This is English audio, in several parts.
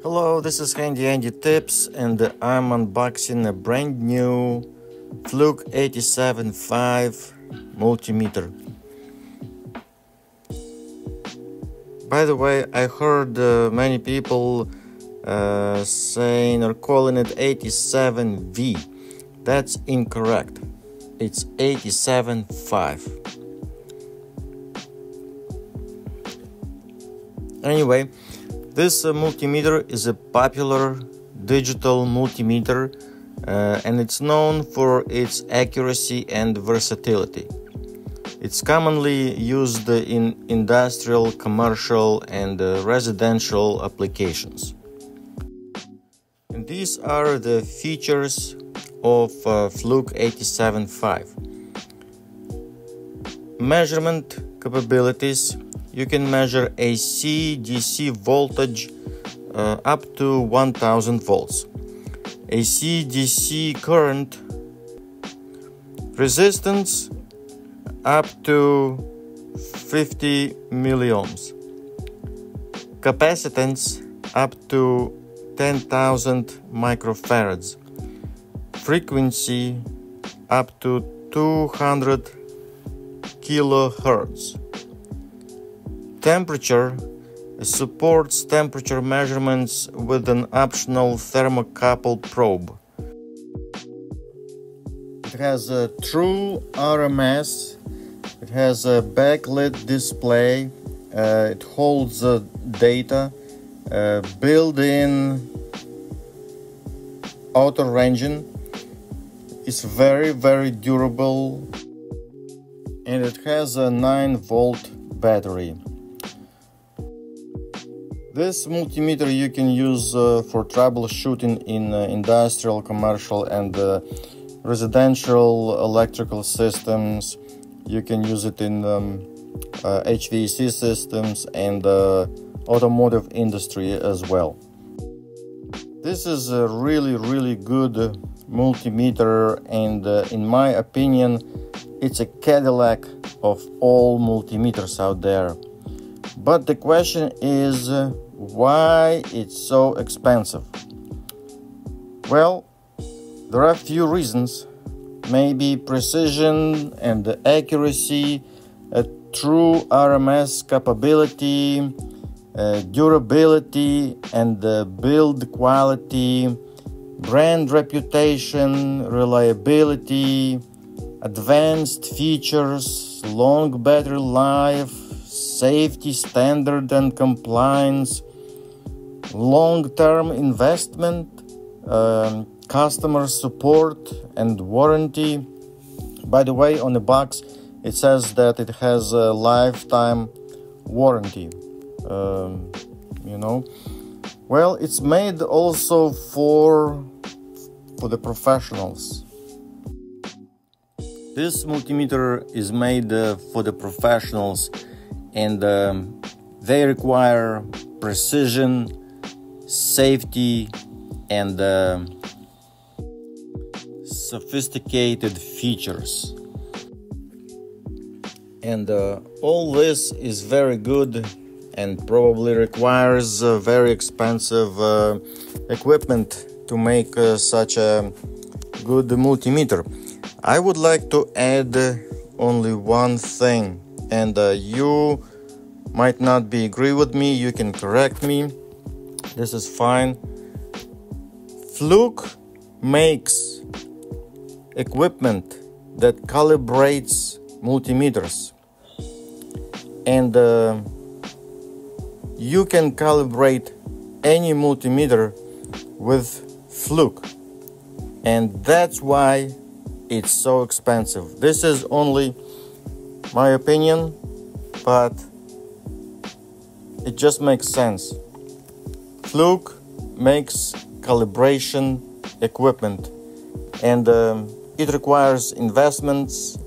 Hello, this is Handy Andy Tips, and I'm unboxing a brand new Fluke 87.5 multimeter. By the way, I heard many people saying or calling it 87V. That's incorrect. It's 87.5. Anyway, this multimeter is a popular digital multimeter and it's known for its accuracy and versatility. It's commonly used in industrial, commercial, and residential applications. And these are the features of Fluke 87.5. Measurement capabilities. You can measure AC, DC voltage up to 1000 volts, AC, DC current, resistance up to 50 milliohms, capacitance up to 10,000 microfarads, frequency up to 200 kilohertz. Temperature supports temperature measurements with an optional thermocouple probe. It has a True-rms. It has a backlit display. It holds data. Built-in auto ranging. It's very durable, and it has a 9-volt battery. This multimeter you can use for troubleshooting in industrial, commercial, and residential electrical systems. You can use it in HVAC systems and automotive industry as well. This is a really good multimeter, and in my opinion, it's a Cadillac of all multimeters out there. But the question is, why it's so expensive? Well, there are a few reasons. Maybe precision and accuracy, a True-rms capability, durability and build quality, brand reputation, reliability, advanced features, long battery life, safety standard and compliance, long-term investment, customer support and warranty. By the way, on the box it says that it has a lifetime warranty. Well, it's made also for the professionals. This multimeter is made for the professionals, and they require precision, safety, and sophisticated features. And all this is very good and probably requires very expensive equipment to make such a good multimeter. I would like to add only one thing, and you might not agree with me. You can correct me. This is fine. Fluke makes equipment that calibrates multimeters, and you can calibrate any multimeter with Fluke, and that's why it's so expensive. This is only my opinion, but it just makes sense. Fluke makes calibration equipment, and it requires investments,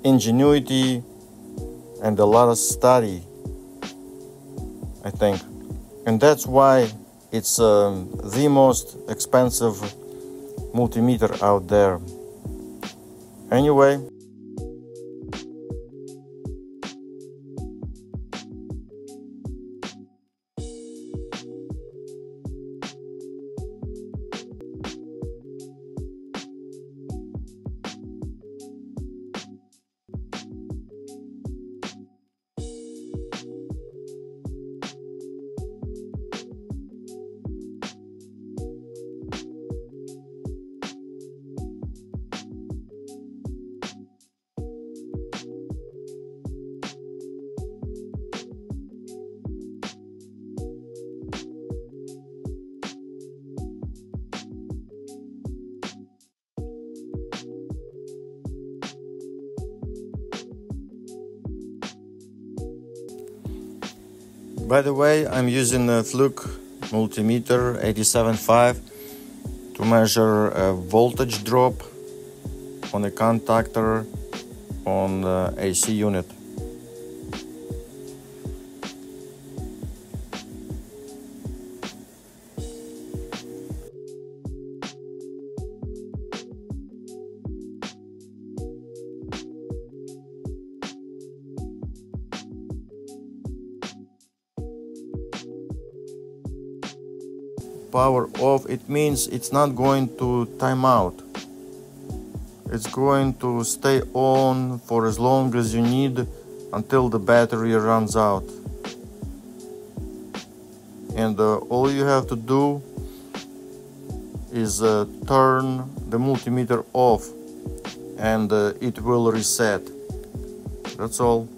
ingenuity, and a lot of study, I think. And that's why it's the most expensive multimeter out there. Anyway, By the way, I'm using a Fluke Multimeter 87.5 to measure a voltage drop on a contactor on the AC unit. Power off, it means it's not going to time out. It's going to stay on for as long as you need until the battery runs out. And all you have to do is turn the multimeter off and it will reset. That's all.